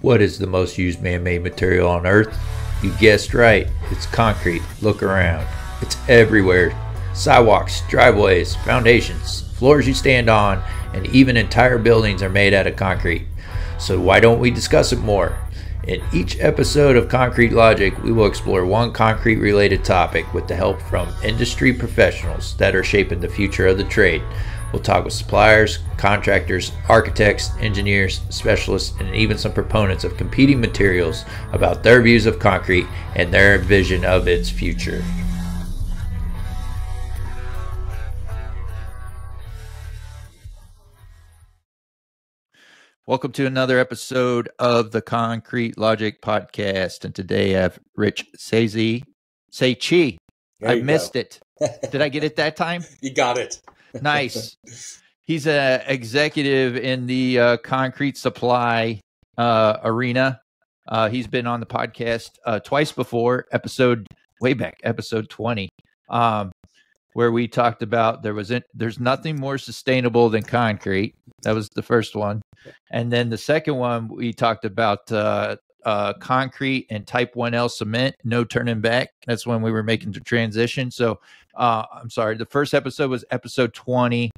What is the most used man-made material on Earth? You guessed right, it's concrete. Look around. It's everywhere. Sidewalks, driveways, foundations, floors you stand on, and even entire buildings are made out of concrete. So why don't we discuss it more? In each episode of Concrete Logic, we will explore one concrete-related topic with the help from industry professionals that are shaping the future of the trade. We'll talk with suppliers, contractors, architects, engineers, specialists, and even some proponents of competing materials about their views of concrete and their vision of its future. Welcome to another episode of the Concrete Logic Podcast. And today I have Rich Seichi. I missed it. Did I get it that time? You got it. Nice. He's an executive in the concrete supply arena. He's been on the podcast twice before, way back, episode 20, where we talked about there's nothing more sustainable than concrete. That was the first one. And then the second one, we talked about concrete and type 1L cement, no turning back. That's when we were making the transition. I'm sorry. The first episode was episode 20.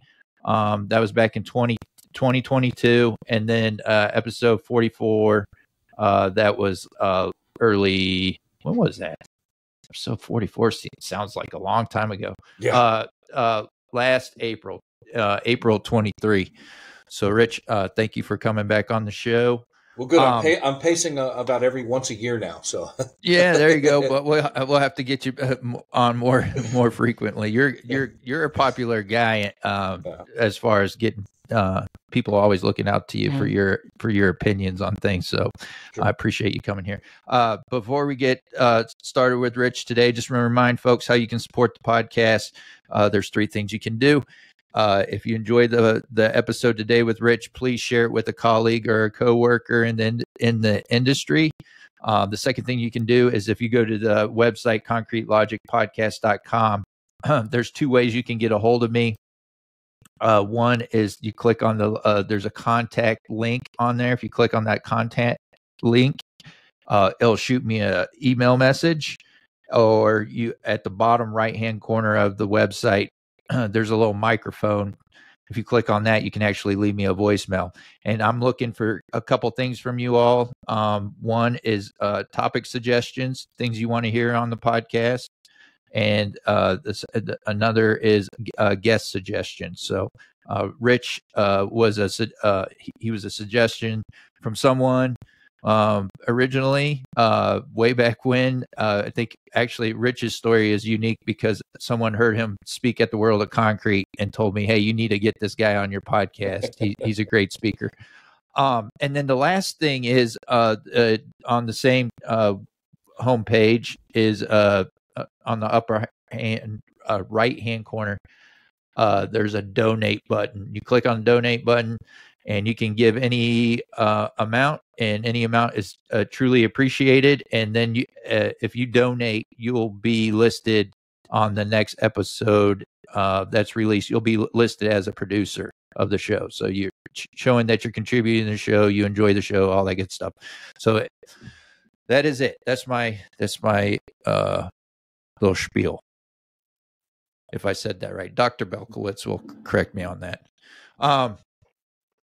That was back in 2022. And then episode 44, that was early. When was that? Episode 44 sounds like a long time ago. Yeah. Last April, April 23. So, Rich, thank you for coming back on the show. Well, good. I'm pacing about every once a year now. So yeah, there you go. But we'll have to get you on more frequently. You're a popular guy as far as getting people always looking out to you for your opinions on things. So sure. I appreciate you coming here. Before we get started with Rich today, just want to remind folks how you can support the podcast. There's 3 things you can do. If you enjoyed the episode today with Rich, please share it with a colleague or a coworker in the industry. The second thing you can do is if you go to the website, concretelogicpodcast.com, there's 2 ways you can get a hold of me. One is you click on there's a contact link on there. If you click on that contact link, it'll shoot me an email message, or you at the bottom right-hand corner of the website, there's a little microphone. If you click on that, you can actually leave me a voicemail. And I'm looking for a couple things from you all. One is topic suggestions, things you want to hear on the podcast. And another is guest suggestions. So Rich was a suggestion from someone originally way back when. I think actually Rich's story is unique because someone heard him speak at the World of Concrete and told me, hey, you need to get this guy on your podcast. He's a great speaker. And then the last thing is on the same homepage is on the upper hand right hand corner, there's a donate button. You click on the donate button and you can give any amount, and any amount is truly appreciated. And then if you donate, you will be listed on the next episode that's released. You'll be listed as a producer of the show. So you're showing that you're contributing to the show, you enjoy the show, all that good stuff. So that is it. That's my little spiel. If I said that right, Dr. Belkowitz will correct me on that.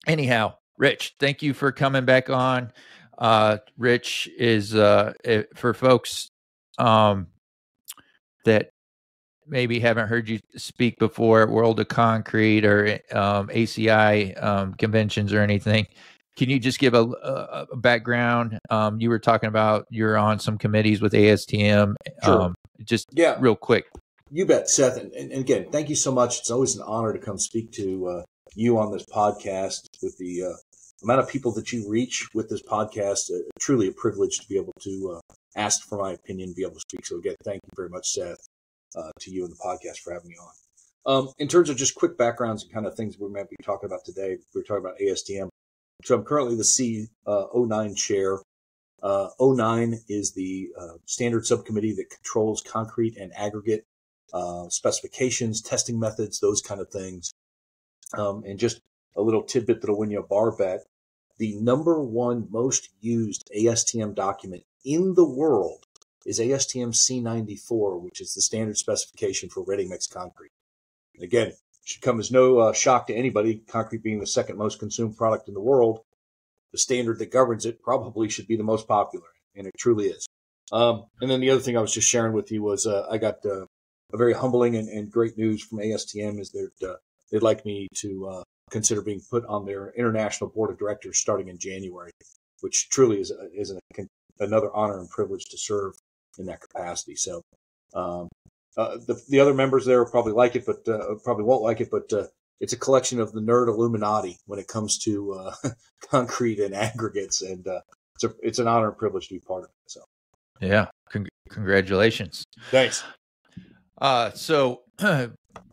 Anyhow, Rich, thank you for coming back on. Rich is for folks that maybe haven't heard you speak before at World of Concrete or ACI conventions or anything. Can you just give a background? You were talking about you're on some committees with ASTM. Sure. Real quick. You bet, Seth. And again, thank you so much. It's always an honor to come speak to you on this podcast. With the amount of people that you reach with this podcast, truly a privilege to be able to ask for my opinion, be able to speak. So again, thank you very much, Seth, to you and the podcast for having me on. In terms of just quick backgrounds and kind of things we might be talking about today, we're talking about ASTM. So I'm currently the C09 chair. 09 is the standard subcommittee that controls concrete and aggregate specifications, testing methods, those kind of things. And just a little tidbit that'll win you a bar bet. the number one most used ASTM document in the world is ASTM C94, which is the standard specification for ready-mix concrete. And again, it should come as no shock to anybody, concrete being the second most consumed product in the world. The standard that governs it probably should be the most popular, and it truly is. And then the other thing I was just sharing with you was I got a very humbling and great news from ASTM is that they'd like me to consider being put on their international board of directors starting in January, which truly is another honor and privilege to serve in that capacity. So the other members there will probably like it, but probably won't like it. But it's a collection of the nerd Illuminati when it comes to concrete and aggregates, and it's an honor and privilege to be part of it. So, yeah, congratulations. Thanks. So,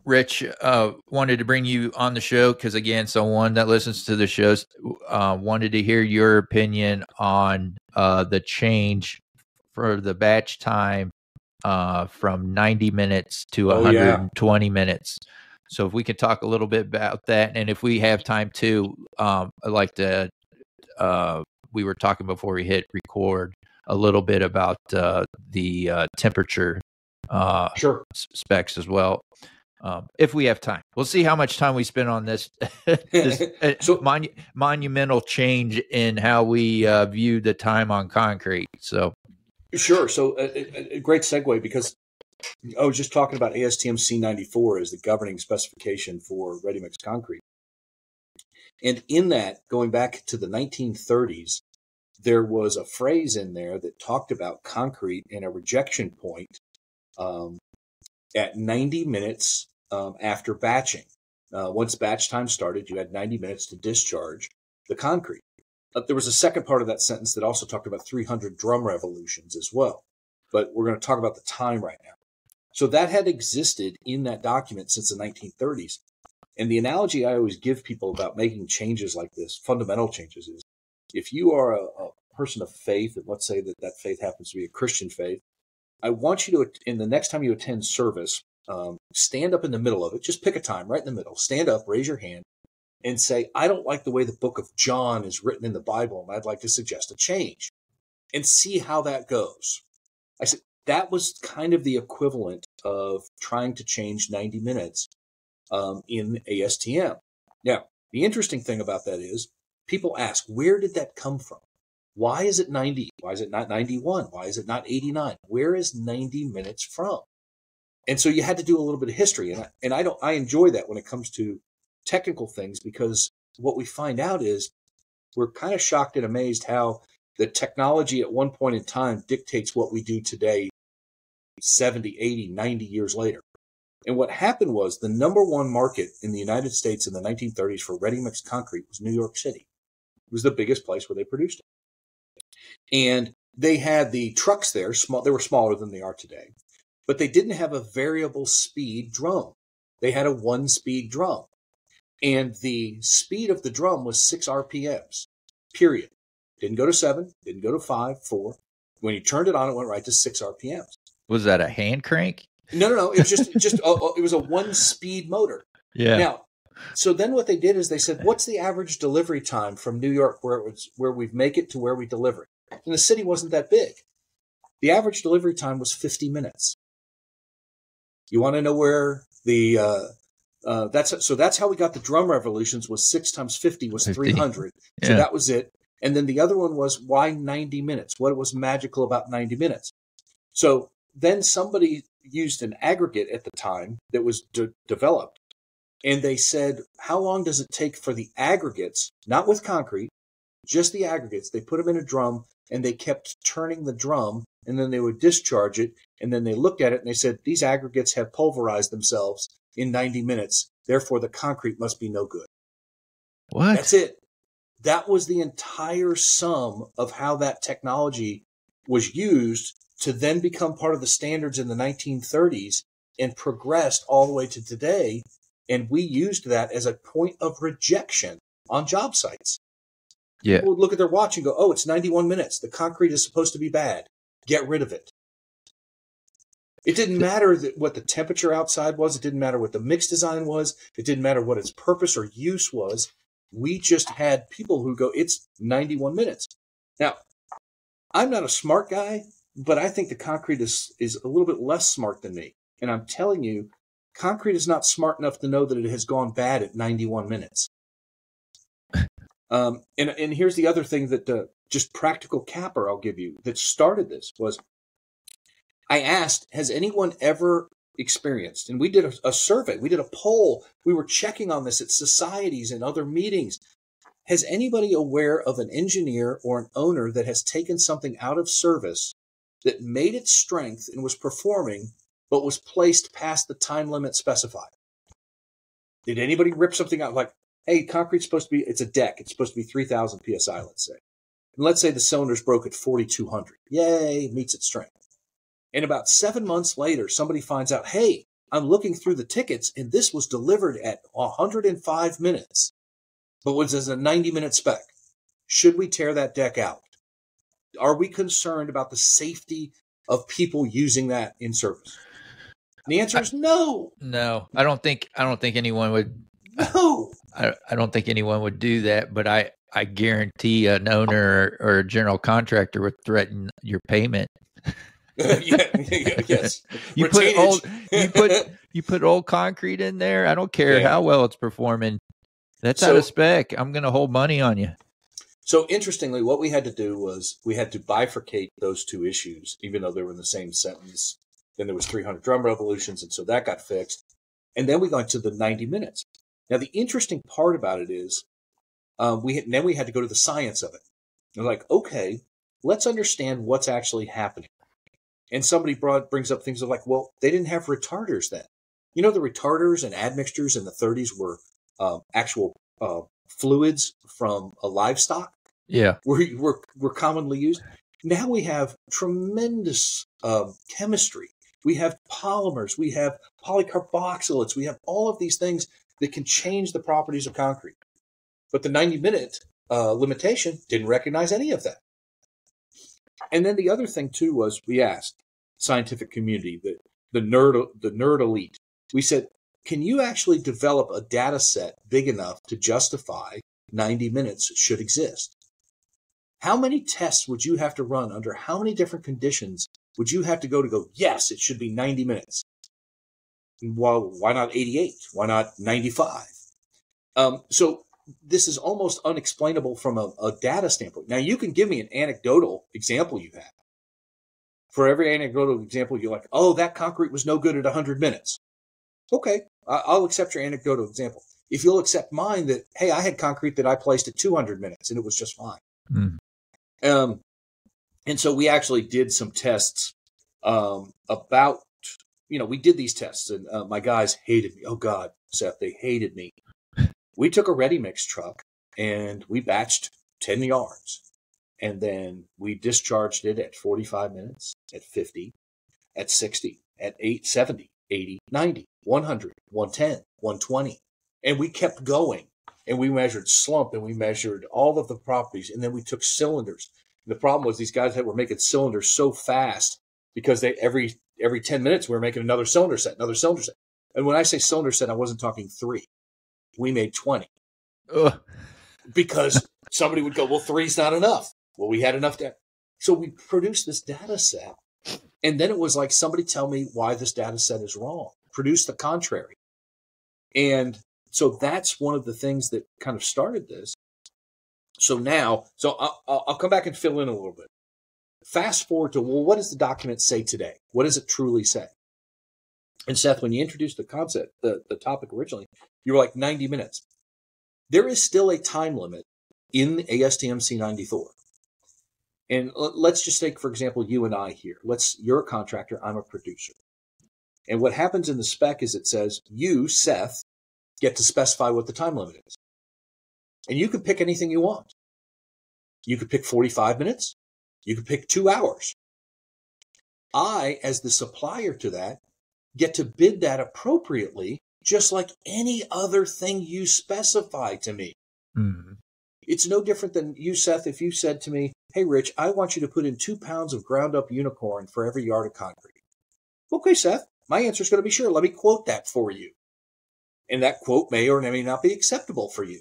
Rich, wanted to bring you on the show because, again, someone that listens to the shows wanted to hear your opinion on the change for the batch time from 90 minutes to 120 minutes. So if we could talk a little bit about that, and if we have time too, I'd like to, we were talking before we hit record a little bit about the temperature specs as well. If we have time, we'll see how much time we spend on this, monumental change in how we view the time on concrete. So, sure. So a great segue, because I was just talking about ASTM C94 as the governing specification for ready-mix concrete. And in that, going back to the 1930s, there was a phrase in there that talked about concrete and a rejection point at 90 minutes after batching. Once batch time started, you had 90 minutes to discharge the concrete. There was a second part of that sentence that also talked about 300 drum revolutions as well. But we're going to talk about the time right now. So that had existed in that document since the 1930s. And the analogy I always give people about making changes like this, fundamental changes, is if you are a person of faith, and let's say that faith happens to be a Christian faith, I want you to, in the next time you attend service, stand up in the middle of it. Just pick a time right in the middle. Stand up, raise your hand, and say, I don't like the way the book of John is written in the Bible, and I'd like to suggest a change, and see how that goes. I said, that was kind of the equivalent of trying to change 90 minutes in ASTM. Now, the interesting thing about that is people ask, where did that come from? Why is it 90? Why is it not 91? Why is it not 89? Where is 90 minutes from? And so you had to do a little bit of history. And I enjoy that when it comes to technical things, because what we find out is we're kind of shocked and amazed how the technology at one point in time dictates what we do today, 70, 80, 90 years later. And what happened was the number one market in the United States in the 1930s for ready-mix concrete was New York City. It was the biggest place where they produced it. And they had the trucks there, they were smaller than they are today, but they didn't have a variable speed drum. They had a one-speed drum. And the speed of the drum was 6 RPMs, period. Didn't go to 7, didn't go to 5, 4. When you turned it on, it went right to 6 RPMs. Was that a hand crank? No. It was just it was a one-speed motor. Yeah. Now, so then what they did is they said, what's the average delivery time from New York where we make it to where we deliver it? And the city wasn't that big. The average delivery time was 50 minutes. You want to know where the that's how we got the drum revolutions, was 6 times 50 was 300. Yeah. So that was it. And then the other one was, why 90 minutes? What was magical about 90 minutes? So then somebody used an aggregate at the time that was developed. And they said, how long does it take for the aggregates, not with concrete, just the aggregates? They put them in a drum and they kept turning the drum, and then they would discharge it. And then they looked at it and they said, these aggregates have pulverized themselves in 90 minutes. Therefore, the concrete must be no good. What? That's it. That was the entire sum of how that technology was used to then become part of the standards in the 1930s and progressed all the way to today. And we used that as a point of rejection on job sites. Yeah. People would look at their watch and go, oh, it's 91 minutes. The concrete is supposed to be bad. Get rid of it. It didn't matter what the temperature outside was. It didn't matter what the mix design was. It didn't matter what its purpose or use was. We just had people who go, it's 91 minutes. Now, I'm not a smart guy, but I think the concrete is a little bit less smart than me. And I'm telling you, concrete is not smart enough to know that it has gone bad at 91 minutes. And here's the other thing that just practical capper I'll give you that started this was I asked, has anyone ever experienced, and we did a survey, we did a poll, we were checking on this at societies and other meetings. Has anybody aware of an engineer or an owner that has taken something out of service that made its strength and was performing, but was placed past the time limit specified? Did anybody rip something out like, hey, concrete's supposed to be, it's a deck, it's supposed to be 3,000 PSI, let's say. And let's say the cylinder's broke at 4,200. Yay, meets its strength. And about 7 months later, somebody finds out, hey, I'm looking through the tickets, and this was delivered at 105 minutes, but was as a 90-minute spec. Should we tear that deck out? Are we concerned about the safety of people using that in service? And the answer is no. No, I don't think anyone would. No. I don't think anyone would do that, but I guarantee an owner or a general contractor would threaten your payment. Yes. You put old concrete in there. I don't care how well it's performing. That's out of spec. I'm going to hold money on you. So interestingly, what we had to do was we had to bifurcate those two issues, even though they were in the same sentence. Then there was 300 drum revolutions, and so that got fixed. And then we got to the 90 minutes. Now, the interesting part about it is then we had to go to the science of it. They're like, okay, let's understand what's actually happening. And somebody brings up things like, well, they didn't have retarders then. You know, the retarders and admixtures in the 30s were actual fluids from a livestock. Yeah. Were commonly used. Now we have tremendous chemistry. We have polymers. We have polycarboxylates. We have all of these things that can change the properties of concrete. But the 90-minute limitation didn't recognize any of that. And then the other thing, too, was we asked scientific community, the nerd elite. We said, can you actually develop a data set big enough to justify 90 minutes should exist? How many tests would you have to run under how many different conditions would you have to go, yes, it should be 90 minutes? Well, why not 88? Why not 95? So this is almost unexplainable from a data standpoint. Now, you can give me an anecdotal example you have. For every anecdotal example, you're like, oh, that concrete was no good at 100 minutes. Okay, I'll accept your anecdotal example. If you'll accept mine that, hey, I had concrete that I placed at 200 minutes and it was just fine. Mm. And so we actually did some tests about, we did these tests and my guys hated me. Oh, God, Seth, they hated me. We took a ready mix truck and we batched 10 yards. And then we discharged it at 45 minutes, at 50, at 60, at 70, 80, 90, 100, 110, 120. And we kept going. And we measured slump and we measured all of the properties. And then we took cylinders. And the problem was these guys were making cylinders so fast because they every 10 minutes we were making another cylinder set. And when I say cylinder set, I wasn't talking 3. We made 20. Ugh. Because somebody would go, well, 3's not enough. Well, we had enough data. So we produced this data set. And then it was like, somebody tell me why this data set is wrong. Produce the contrary. And so that's one of the things that kind of started this. So now, I'll come back and fill in a little bit. Fast forward to, well, what does the document say today? What does it truly say? And Seth, when you introduced the concept, the topic originally, you were like 90 minutes. There is still a time limit in the ASTM C94. And let's just take, for example, you and I here. You're a contractor, I'm a producer. And what happens in the spec is it says, you, Seth, get to specify what the time limit is. And you can pick anything you want. You could pick 45 minutes. You could pick 2 hours. I, as the supplier to that, get to bid that appropriately, just like any other thing you specify to me. Mm-hmm. It's no different than you, Seth, if you said to me, hey, Rich, I want you to put in 2 pounds of ground up unicorn for every yard of concrete. Okay, Seth, my answer is going to be sure. Let me quote that for you. And that quote may or may not be acceptable for you.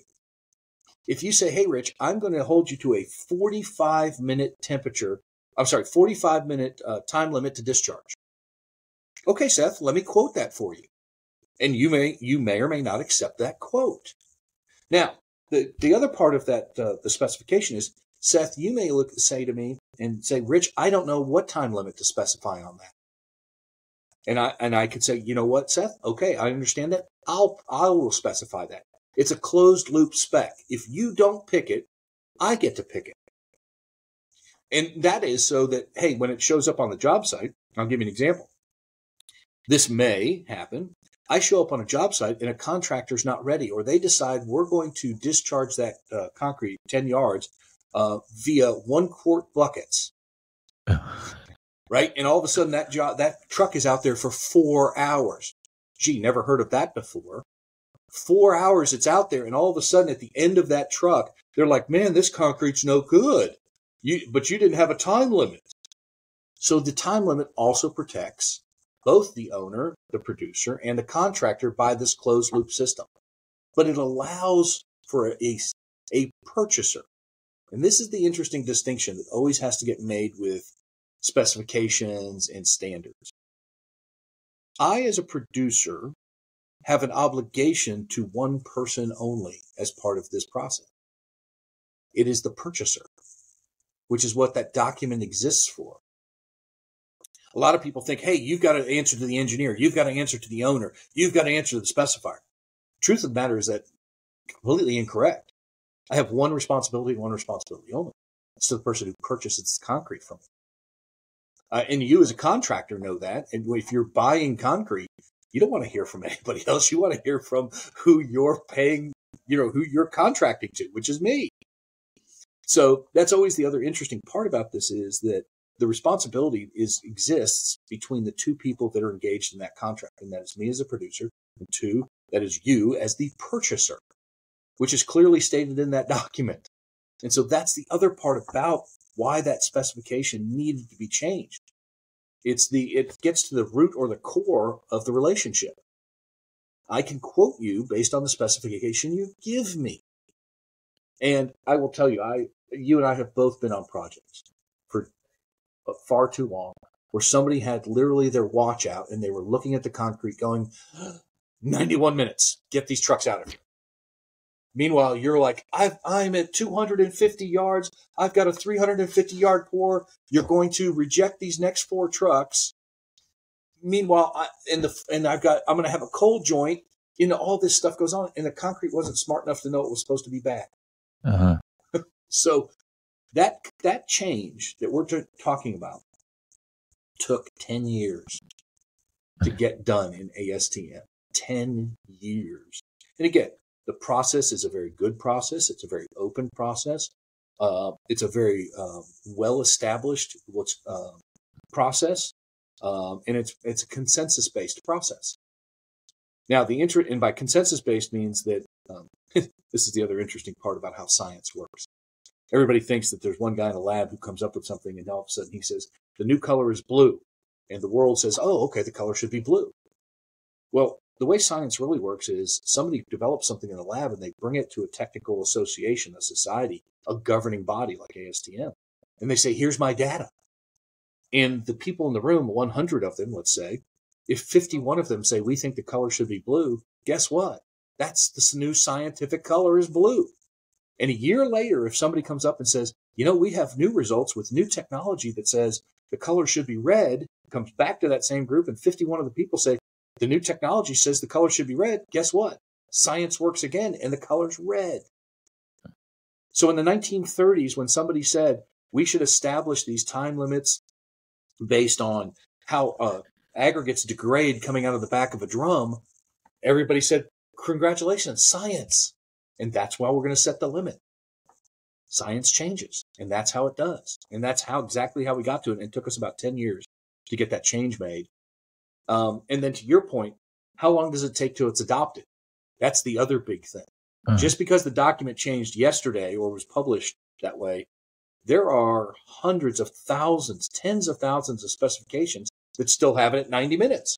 If you say, hey, Rich, I'm going to hold you to a 45-minute 45-minute time limit to discharge. Okay, Seth, let me quote that for you. And you may or may not accept that quote. Now, the other part of that, the specification is, Seth, you may say to me and say, Rich, I don't know what time limit to specify on that. And I could say, you know what, Seth? Okay, I understand that. I will specify that. It's a closed loop spec. If you don't pick it, I get to pick it. And that is so that, hey, when it shows up on the job site, I'll give you an example. This may happen. I show up on a job site and a contractor's not ready, or they decide we're going to discharge that concrete 10 yards via 1-quart buckets. Right? And all of a sudden that truck is out there for 4 hours. Gee, never heard of that before. 4 hours it's out there, and all of a sudden at the end of that truck, they're like, man, this concrete's no good. But you didn't have a time limit. So the time limit also protects both the owner, the producer, and the contractor by this closed loop system. But it allows for a purchaser. And this is the interesting distinction that always has to get made with specifications and standards. I, as a producer, have an obligation to one person only as part of this process. It is the purchaser, which is what that document exists for. A lot of people think, hey, you've got to answer to the engineer. You've got to answer to the owner. You've got to answer to the specifier. Truth of the matter is that completely incorrect. I have one responsibility only. It's to the person who purchases concrete from me. And you as a contractor know that. And if you're buying concrete, you don't want to hear from anybody else. You want to hear from who you're paying, who you're contracting to, which is me. So that's always the other interesting part about this, is that the responsibility exists between the two people that are engaged in that contract. And that is me as a producer, and two, that is you as the purchaser, which is clearly stated in that document. And so that's the other part about why that specification needed to be changed. It gets to the root or the core of the relationship. I can quote you based on the specification you give me. And I will tell you, you and I have both been on projects for far too long where somebody had literally their watch out and they were looking at the concrete going, 91 minutes, get these trucks out of here. Meanwhile, you're like, I'm at 250 yards. I've got a 350-yard pour. You're going to reject these next 4 trucks. Meanwhile, I'm going to have a cold joint. All this stuff goes on, and the concrete wasn't smart enough to know it was supposed to be bad. Uh-huh. So that change that we're talking about took 10 years to get done in ASTM. 10 years. And again, the process is a very good process. It's a very open process. It's a very well-established process, and it's a consensus-based process. Now, and by consensus-based means that this is the other interesting part about how science works. Everybody thinks that there's one guy in a lab who comes up with something, and all of a sudden he says, the new color is blue. And the world says, oh, okay, the color should be blue. Well, the way science really works is somebody develops something in the lab and they bring it to a technical association, a society, a governing body like ASTM. And they say, here's my data. And the people in the room, 100 of them, let's say, if 51 of them say, we think the color should be blue, guess what? That's the new scientific color is blue. And a year later, if somebody comes up and says, we have new results with new technology that says the color should be red, comes back to that same group, and 51 of the people say, the new technology says the color should be red. Guess what? Science works again, and the color's red. So in the 1930s, when somebody said we should establish these time limits based on how aggregates degrade coming out of the back of a drum, everybody said, congratulations, science. And that's why we're going to set the limit. Science changes, and that's how it does. And that's exactly how we got to it. And it took us about 10 years to get that change made. And then to your point, how long does it take till it's adopted? That's the other big thing. Uh-huh. Just because the document changed yesterday or was published that way, there are hundreds of thousands, tens of thousands of specifications that still have it at 90 minutes.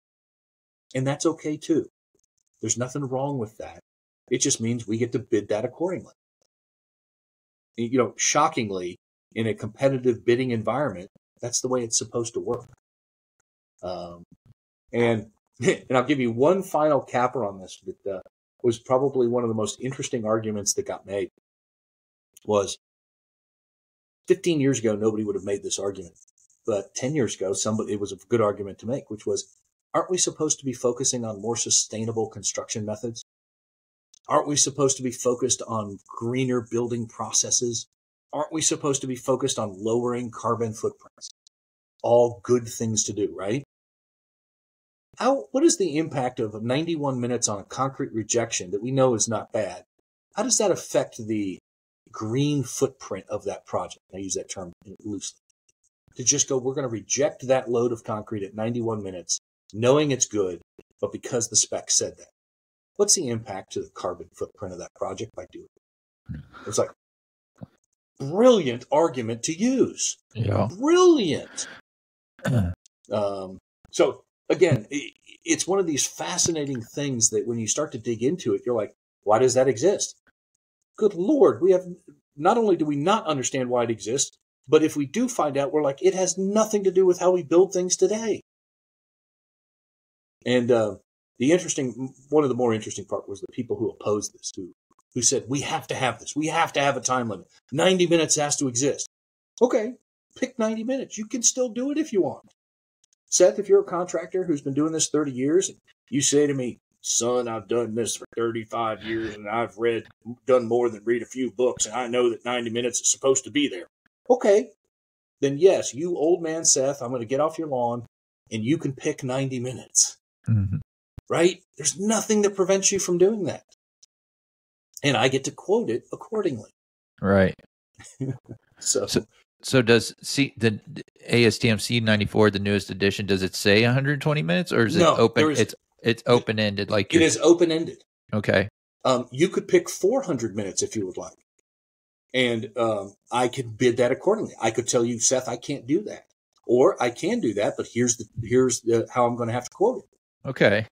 And that's okay too. There's nothing wrong with that. It just means we get to bid that accordingly. shockingly, in a competitive bidding environment, that's the way it's supposed to work. And I'll give you one final capper on this that was probably one of the most interesting arguments that got made. Was 15 years ago, nobody would have made this argument. But 10 years ago, it was a good argument to make, which was, aren't we supposed to be focusing on more sustainable construction methods? Aren't we supposed to be focused on greener building processes? Aren't we supposed to be focused on lowering carbon footprints? All good things to do, right? What is the impact of 91 minutes on a concrete rejection that we know is not bad? How does that affect the green footprint of that project? I use that term loosely. To just go, we're going to reject that load of concrete at 91 minutes, knowing it's good, but because the spec said that. What's the impact to the carbon footprint of that project by doing it? It's like, brilliant argument to use. Yeah. Brilliant. So again, it's one of these fascinating things that when you start to dig into it, you're like, why does that exist? Good Lord, not only do we not understand why it exists, but if we do find out, we're like, it has nothing to do with how we build things today. And one of the more interesting part was the people who opposed this, who said, we have to have this. We have to have a time limit. 90 minutes has to exist. Okay, pick 90 minutes. You can still do it if you want. Seth, if you're a contractor who's been doing this 30 years, and you say to me, son, I've done this for 35 years, and I've done more than read a few books, and I know that 90 minutes is supposed to be there. Okay, then yes, you old man Seth, I'm going to get off your lawn, and you can pick 90 minutes. Mm-hmm. Right? There's nothing that prevents you from doing that. And I get to quote it accordingly. Right. So does the ASTM C94, the newest edition, does it say 120 minutes, or is it open? It's open-ended. Like it is open-ended. Okay. You could pick 400 minutes if you would like. And I could bid that accordingly. I could tell you, Seth, I can't do that. Or I can do that, but here's how I'm going to have to quote it. Okay.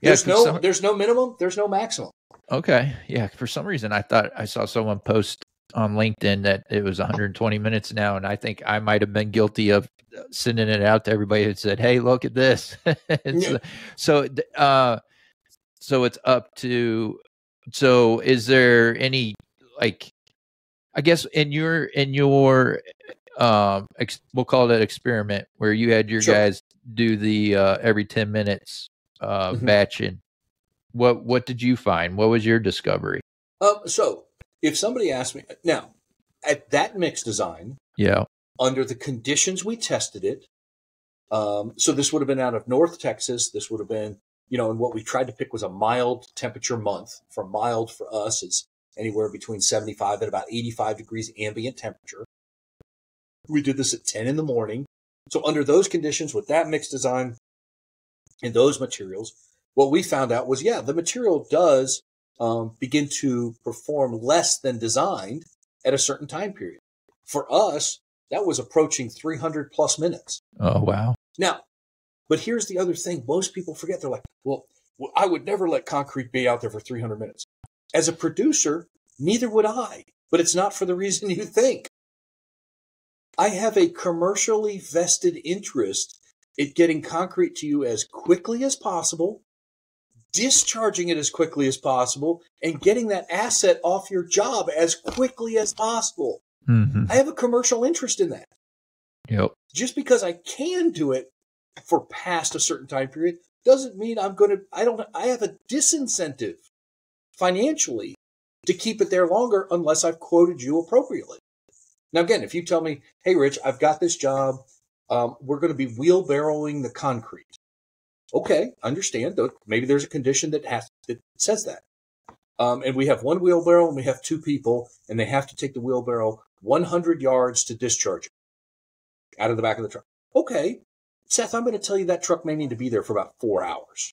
Yeah, there's no minimum. There's no maximum. Okay. Yeah. For some reason, I thought I saw someone post on LinkedIn that it was 120 minutes now. And I think I might have been guilty of sending it out to everybody who said, hey, look at this. So it's up to, so is there any, like, I guess in your we'll call it experiment where you had your guys do the every 10 minutes batching. What did you find? What was your discovery? So if somebody asked me now at that mix design, under the conditions we tested it, so this would have been out of North Texas. This would have been, and what we tried to pick was a mild temperature month. From mild for us is anywhere between 75 and about 85 degrees ambient temperature. We did this at 10 in the morning. So under those conditions with that mix design and those materials, what we found out was, the material does begin to perform less than designed at a certain time period. For us, that was approaching 300 plus minutes. Oh, wow. Now, but here's the other thing. Most people forget. They're like, well, I would never let concrete be out there for 300 minutes. As a producer, neither would I, but it's not for the reason you think. I have a commercially vested interest in getting concrete to you as quickly as possible, discharging it as quickly as possible, and getting that asset off your job as quickly as possible. Mm-hmm. I have a commercial interest in that. Yep. Just because I can do it for past a certain time period doesn't mean I have a disincentive financially to keep it there longer unless I've quoted you appropriately. Now, again, if you tell me, hey, Rich, I've got this job. We're going to be wheelbarrowing the concrete. Okay, understand. Maybe there's a condition that says that. And we have one wheelbarrow and we have two people, and they have to take the wheelbarrow 100 yards to discharge it out of the back of the truck. Okay, Seth, I'm going to tell you that truck may need to be there for about 4 hours.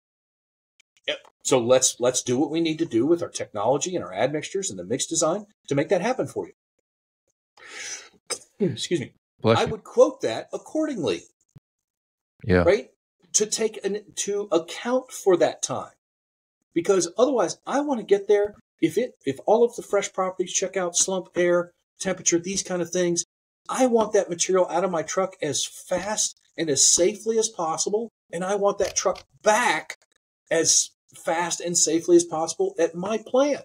Yep. So let's do what we need to do with our technology and our admixtures and the mix design to make that happen for you. Excuse me. I would quote that accordingly. Yeah. Right? To account for that time. Because otherwise I want to get there. If all of the fresh properties check out slump air, temperature, these kind of things. I want that material out of my truck as fast and as safely as possible. And I want that truck back as fast and safely as possible at my plant.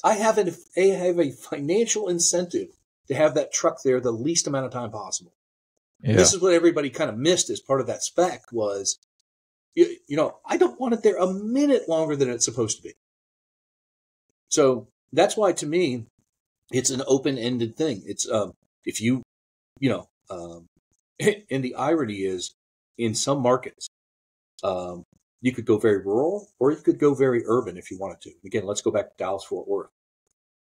I have a financial incentive to have that truck there the least amount of time possible. Yeah. This is what everybody kind of missed as part of that spec was, I don't want it there a minute longer than it's supposed to be. So that's why, to me, it's an open-ended thing. It's if you, and the irony is, in some markets, you could go very rural or you could go very urban if you wanted to. Again, let's go back to Dallas-Fort Worth.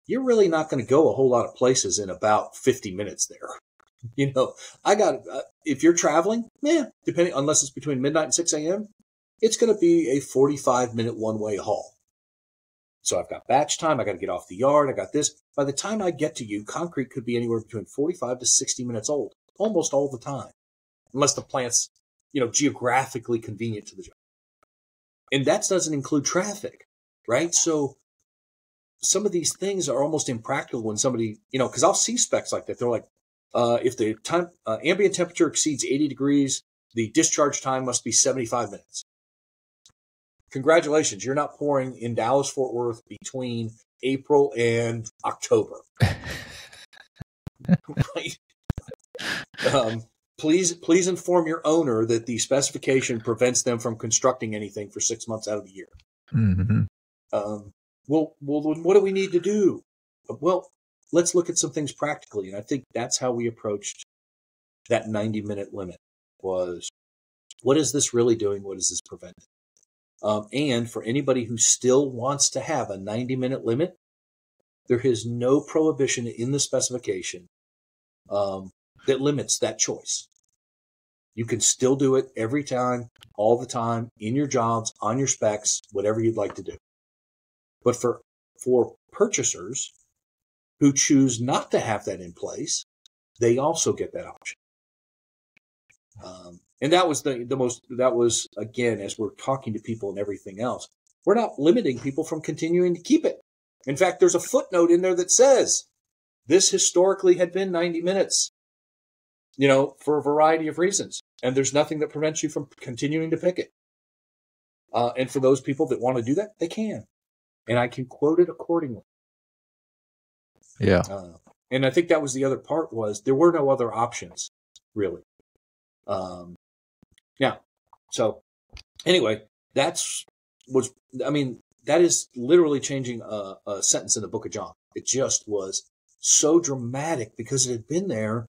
You're really not going to go a whole lot of places in about 50 minutes there. If you're traveling, depending, unless it's between midnight and 6 a.m., it's going to be a 45-minute one-way haul. So I've got batch time. I got to get off the yard. I got this. By the time I get to you, concrete could be anywhere between 45 to 60 minutes old, almost all the time, unless the plant's, geographically convenient to the job. And that doesn't include traffic, right? So some of these things are almost impractical when somebody, because I'll see specs like that. They're like, if the ambient temperature exceeds 80 degrees, the discharge time must be 75 minutes. Congratulations, you're not pouring in Dallas-Fort Worth between April and October. Right? Please inform your owner that the specification prevents them from constructing anything for 6 months out of the year. Mm-hmm. Well, what do we need to do? Well, let's look at some things practically. And I think that's how we approached that 90-minute limit was, what is this really doing? What is this preventing? And for anybody who still wants to have a 90-minute limit, there is no prohibition in the specification that limits that choice. You can still do it every time, all the time, in your jobs, on your specs, whatever you'd like to do. But for purchasers who choose not to have that in place, they also get that option. And that was that was, again, as we're talking to people and everything else, we're not limiting people from continuing to keep it. In fact, there's a footnote in there that says this historically had been 90 minutes, for a variety of reasons. And there's nothing that prevents you from continuing to pick it. And for those people that want to do that, they can. And I can quote it accordingly. Yeah. And I think that was the other part was there were no other options, really. So anyway, that is literally changing a sentence in the book of John. It just was so dramatic because it had been there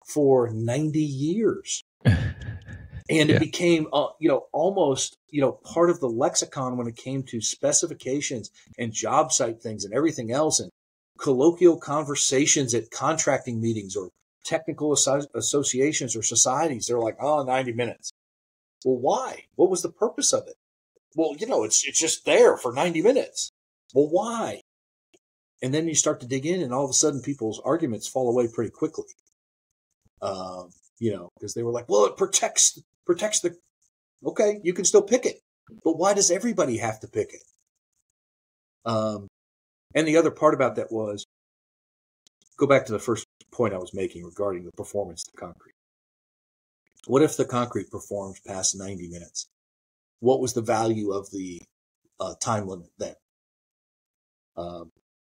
for 90 years. And it became, almost, part of the lexicon when it came to specifications and job site things and everything else and colloquial conversations at contracting meetings or technical associations or societies. They're like, 90 minutes. Well, why? What was the purpose of it? Well, it's just there for 90 minutes. Well, why? And then you start to dig in and all of a sudden people's arguments fall away pretty quickly. Because they were like, well, it protects the, okay, you can still pick it, but why does everybody have to pick it? And the other part about that was, go back to the first point I was making regarding the performance of the concrete. What if the concrete performed past 90 minutes? What was the value of the time limit then?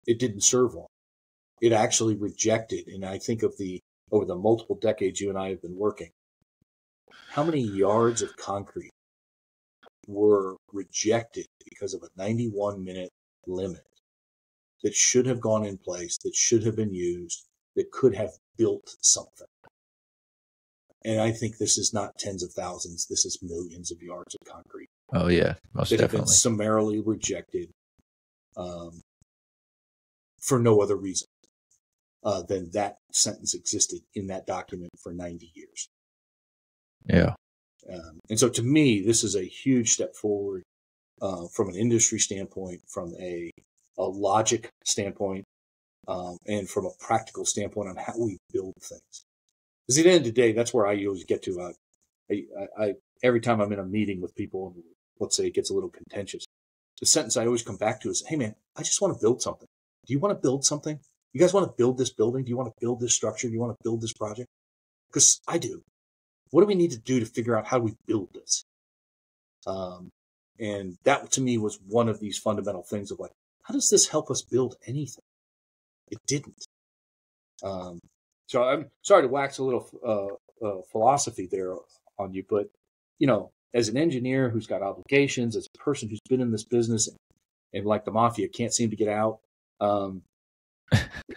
It didn't serve long. It actually rejected, and I think over the multiple decades you and I have been working, how many yards of concrete were rejected because of a 91-minute limit that should have gone in place, that should have been used, that could have built something? And I think this is not tens of thousands. This is millions of yards of concrete. Oh, yeah, most that definitely. Have been summarily rejected for no other reason than that sentence existed in that document for 90 years. Yeah. And so to me, this is a huge step forward from an industry standpoint, from a logic standpoint, and from a practical standpoint on how we build things. Because at the end of the day, that's where I always get to. I every time I'm in a meeting with people, and let's say it gets a little contentious, the sentence I always come back to is, hey, man, I just want to build something. Do you want to build something? You guys want to build this building? Do you want to build this structure? Do you want to build this project? Because I do. What do we need to do to figure out how we build this? And that to me was one of these fundamental things of like, how does this help us build anything? It didn't. So I'm sorry to wax a little philosophy there on you, but as an engineer who's got obligations, as a person who's been in this business and like the mafia can't seem to get out,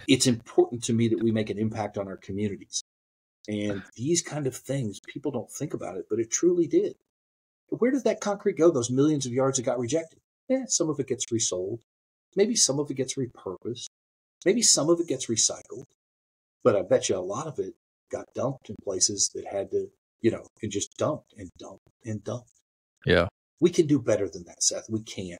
it's important to me that we make an impact on our communities. And these kind of things, people don't think about it, but it truly did. Where did that concrete go? Those millions of yards that got rejected? Some of it gets resold. Maybe some of it gets repurposed. Maybe some of it gets recycled. But I bet you a lot of it got dumped in places that had to, and just dumped and dumped and dumped. Yeah. We can do better than that, Seth. We can.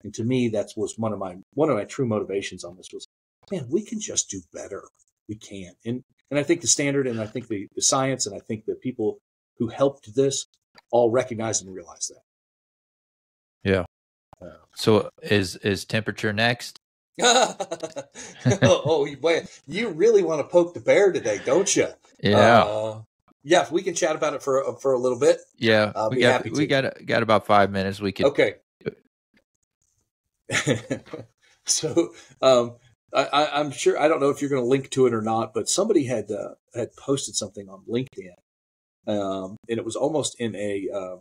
And to me, that was one of my true motivations on this was, man, we can just do better. We can. And I think the standard, and I think the science, and I think the people who helped this all recognize and realize that. Yeah. So is temperature next? Oh, boy, you really want to poke the bear today, don't you? Yeah. Yeah, if we can chat about it for a little bit. Yeah, I'll be happy to. We got about 5 minutes. We could. Okay. So I'm sure, I don't know if you're going to link to it or not, but somebody had posted something on LinkedIn, and it was almost in a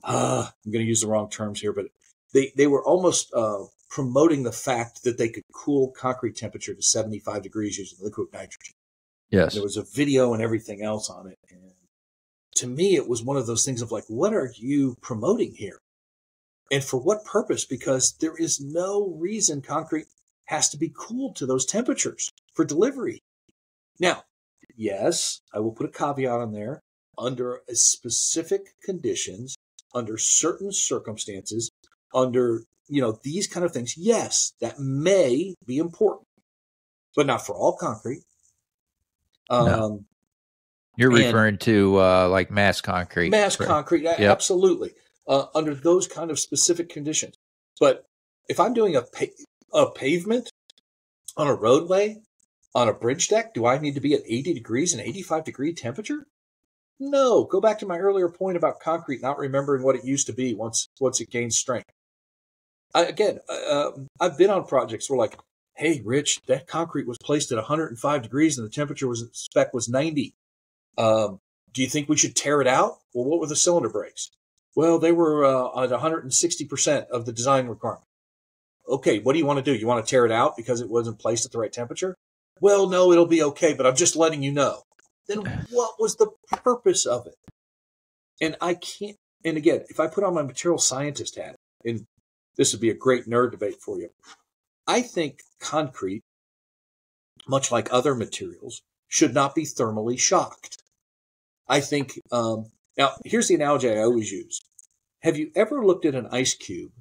I'm going to use the wrong terms here, but they were almost promoting the fact that they could cool concrete temperature to 75 degrees using liquid nitrogen. Yes. There was a video and everything else on it. And to me, it was one of those things of like, what are you promoting here? And for what purpose? Because there is no reason concrete has to be cooled to those temperatures for delivery. Now, yes, I will put a caveat on there. Under specific conditions, under certain circumstances, under, these kind of things, yes, that may be important, but not for all concrete. No. You're referring to like mass concrete. Mass concrete, Yep. Absolutely. Under those kind of specific conditions. But if I'm doing a pavement on a roadway, on a bridge deck, do I need to be at 80 degrees and 85 degree temperature? No. Go back to my earlier point about concrete not remembering what it used to be once it gains strength. I've been on projects where like, hey, Rich, that concrete was placed at 105 degrees and the temperature spec was 90. Do you think we should tear it out? Well, what were the cylinder breaks? Well, they were at 160% of the design requirement. Okay, what do you want to do? You want to tear it out because it wasn't placed at the right temperature? Well, no, it'll be okay, but I'm just letting you know. Then what was the purpose of it? And I can't, and again, if I put on my material scientist hat, and this would be a great nerd debate for you, I think concrete, much like other materials, should not be thermally shocked. I think, now here's the analogy I always use. Have you ever looked at an ice cube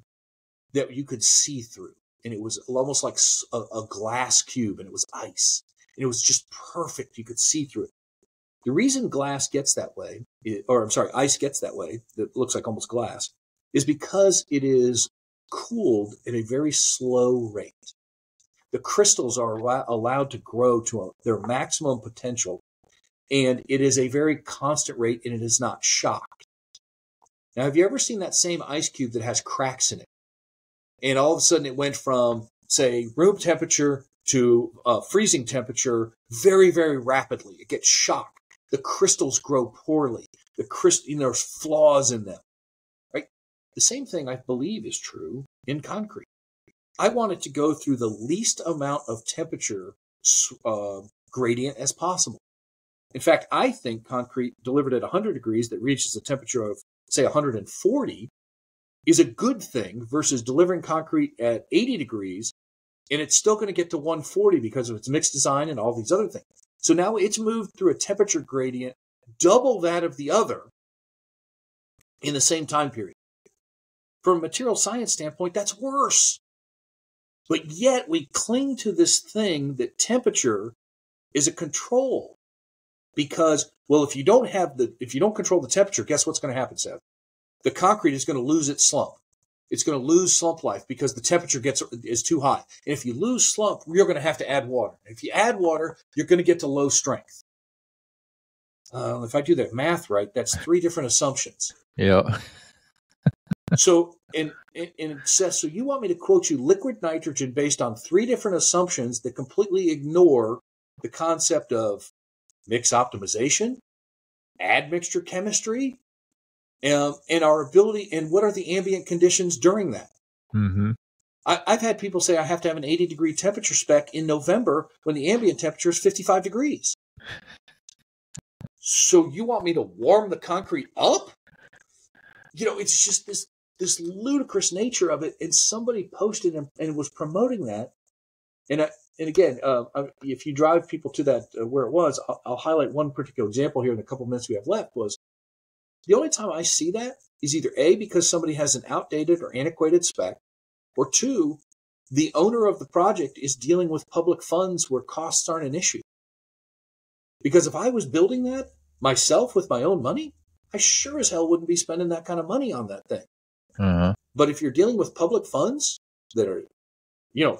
that you could see through? And it was almost like a glass cube, and it was ice. And it was just perfect. You could see through it. The reason ice gets that way, that looks like almost glass, is because it is cooled at a very slow rate. The crystals are allowed to grow to their maximum potential, and it is a very constant rate, and it is not shocked. Now, have you ever seen that same ice cube that has cracks in it? And all of a sudden it went from, say, room temperature to freezing temperature very, very rapidly. It gets shocked. The crystals grow poorly. There's flaws in them, right? The same thing I believe is true in concrete. I want it to go through the least amount of temperature gradient as possible. In fact, I think concrete delivered at 100 degrees that reaches a temperature of, say, 140 is a good thing versus delivering concrete at 80 degrees, and it's still going to get to 140 because of its mixed design and all these other things. So now it's moved through a temperature gradient double that of the other in the same time period. From a material science standpoint, that's worse. But yet we cling to this thing that temperature is a control. Because, well, if you don't control the temperature, guess what's going to happen, Seth? The concrete is going to lose its slump. it's going to lose slump life because the temperature is too high. And if you lose slump, you're going to have to add water. If you add water, you're going to get to low strength. If I do that math right, that's 3 different assumptions. Yeah. So, and it says, so you want me to quote you liquid nitrogen based on 3 different assumptions that completely ignore the concept of mix optimization, admixture chemistry, and our ability, and what are the ambient conditions during that? Mm-hmm. I've had people say I have to have an 80-degree temperature spec in November when the ambient temperature is 55 degrees. So you want me to warm the concrete up? It's just this ludicrous nature of it. And somebody posted and was promoting that. And again, if you drive people to that where it was, I'll highlight one particular example here in the couple minutes we have left. Was the only time I see that is either A, because somebody has an outdated or antiquated spec, or 2, the owner of the project is dealing with public funds where costs aren't an issue. Because if I was building that myself with my own money, I sure as hell wouldn't be spending that kind of money on that thing. Uh-huh. But if you're dealing with public funds that are,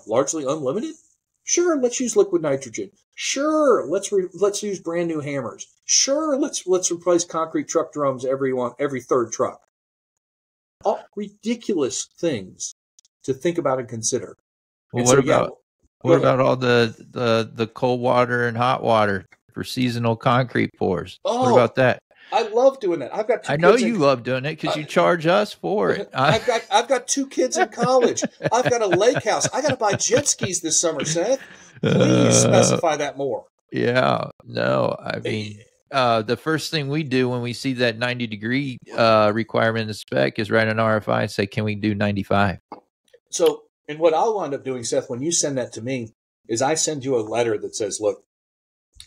largely unlimited, sure, let's use liquid nitrogen. Sure, let's use brand new hammers. Sure, let's replace concrete truck drums every 3rd truck. All ridiculous things to think about and consider. Well, what about all the cold water and hot water for seasonal concrete pours? Oh, what about that? I love doing that. I've got 2 I know you love doing it because you charge us for it. I've got 2 kids in college. I've got a lake house. I got to buy jet skis this summer, Seth. Please specify that more. Yeah. No, I mean, the first thing we do when we see that 90-degree requirement in the spec is write an RFI and say, can we do 95? So, and what I'll wind up doing, Seth, when you send that to me, is I send you a letter that says, look,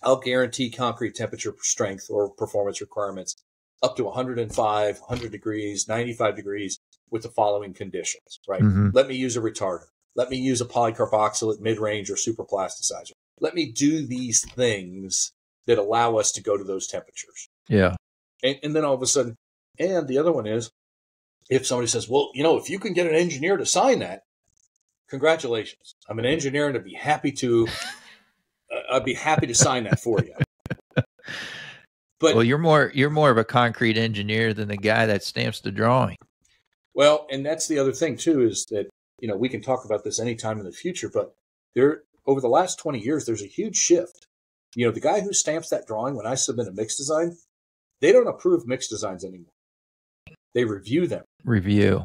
I'll guarantee concrete temperature strength or performance requirements up to 105, 100 degrees, 95 degrees with the following conditions, right? Mm-hmm. Let me use a retarder. Let me use a polycarboxylate mid-range or super plasticizer. Let me do these things that allow us to go to those temperatures. Yeah. And then all of a sudden, and the other one is, if somebody says, well, if you can get an engineer to sign that, congratulations. I'm an engineer and I'd be happy to sign that for you. But you're more of a concrete engineer than the guy that stamps the drawing. Well, and that's the other thing too, is that, we can talk about this anytime in the future, but over the last 20 years, there's a huge shift. The guy who stamps that drawing, when I submit a mix design, they don't approve mix designs anymore. They review them. Review.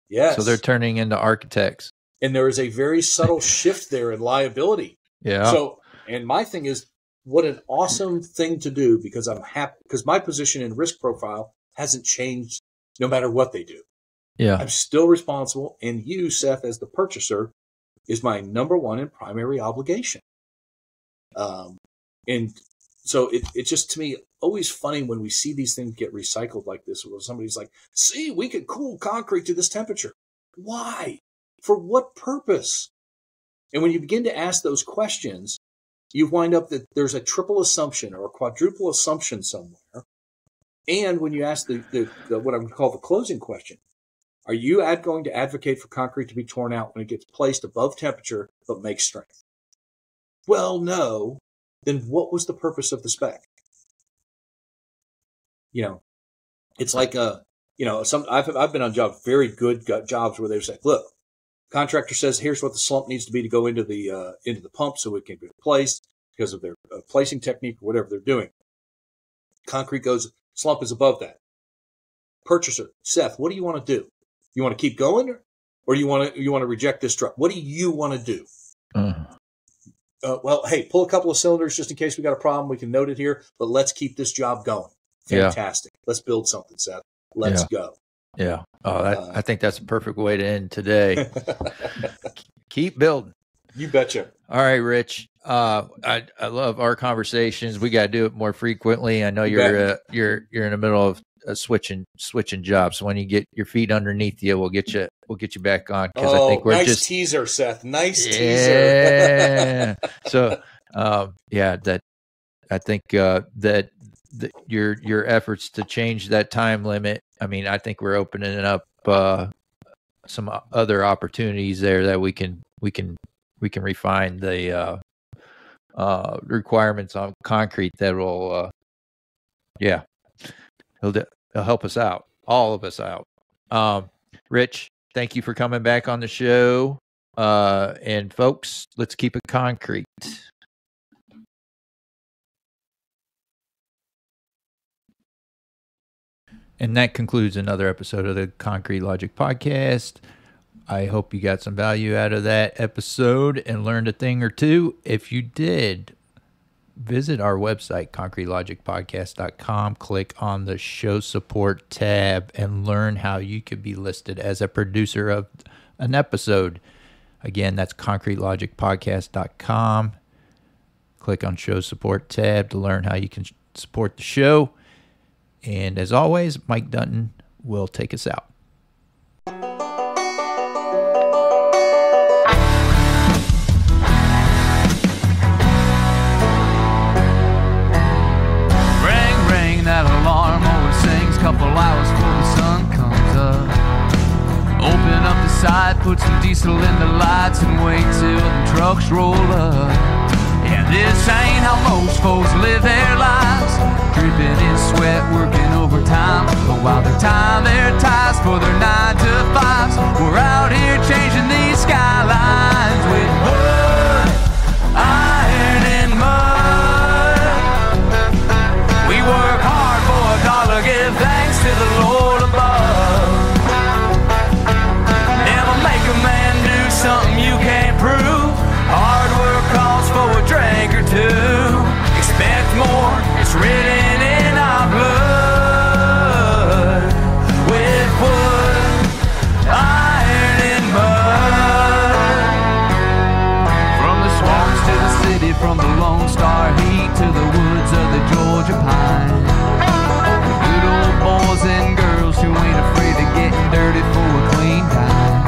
Yes. So they're turning into architects. And there is a very subtle shift there in liability. Yeah. So, and my thing is, what an awesome thing to do, because I'm happy, because my position in risk profile hasn't changed no matter what they do. Yeah. I'm still responsible. And you, Seth, as the purchaser, is my number 1 and primary obligation. And so it's just, to me, always funny when we see these things get recycled like this, where somebody's like, see, we can cool concrete to this temperature. Why? For what purpose? And when you begin to ask those questions, you wind up that there's a triple assumption or a quadruple assumption somewhere. And when you ask the what I would call the closing question, are you going to advocate for concrete to be torn out when it gets placed above temperature but makes strength? Well, no. Then what was the purpose of the spec? It's like I've been on jobs, very good jobs, where they say, look, contractor says, here's what the slump needs to be to go into the pump so it can be replaced because of their placing technique or whatever they're doing. Concrete goes, slump is above that. Purchaser, Seth, what do you want to do? You want to keep going, or you want to reject this truck? What do you want to do? Well, hey, pull a couple of cylinders just in case we got a problem. We can note it here, but let's keep this job going. Fantastic. Yeah. Let's build something, Seth. Let's go. Yeah. Oh, I think that's a perfect way to end today. Keep building. You betcha. All right, Rich. I love our conversations. We got to do it more frequently. I know you're in the middle of switching jobs. So when you get your feet underneath you, we'll get you back on, because I think we're nice teaser, Seth. Nice teaser. Yeah. So that I think that your efforts to change that time limit. I mean, I think we're opening up some other opportunities there that we can refine the requirements on concrete that will it'll help us out, all of us out. Rich, thank you for coming back on the show. And folks, let's keep it concrete. And that concludes another episode of the Concrete Logic Podcast. I hope you got some value out of that episode and learned a thing or two. If you did, visit our website, concretelogicpodcast.com. Click on the Show Support tab and learn how you could be listed as a producer of an episode. Again, that's concretelogicpodcast.com. Click on Show Support tab to learn how you can support the show. And as always, Mike Dunton will take us out. Ring, ring, that alarm always sings. Couple hours before the sun comes up. Open up the side, put some diesel in the lights, and wait till the trucks roll up. Yeah, this ain't how most folks live their lives. Dripping in sweat, working overtime. But while they're tying their ties for their 9 to 5s, we're out here changing these skylines with wood, iron, and mud. We work hard for $1, give thanks to the Lord above. Never make a man do something you can't prove. Hard work calls for a drink or two. Expect more, it's written in our blood. With wood, iron, and mud. From the swamps to the city, from the Lone Star heat to the woods of the Georgia pine. Good old boys and girls who ain't afraid of getting dirty for a clean time.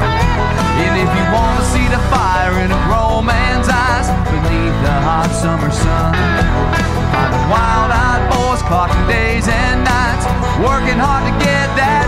And if you want to see the fire in a grown man's eyes beneath the hot summer sun, find the wild-eyed boys clocking days and nights, working hard to get that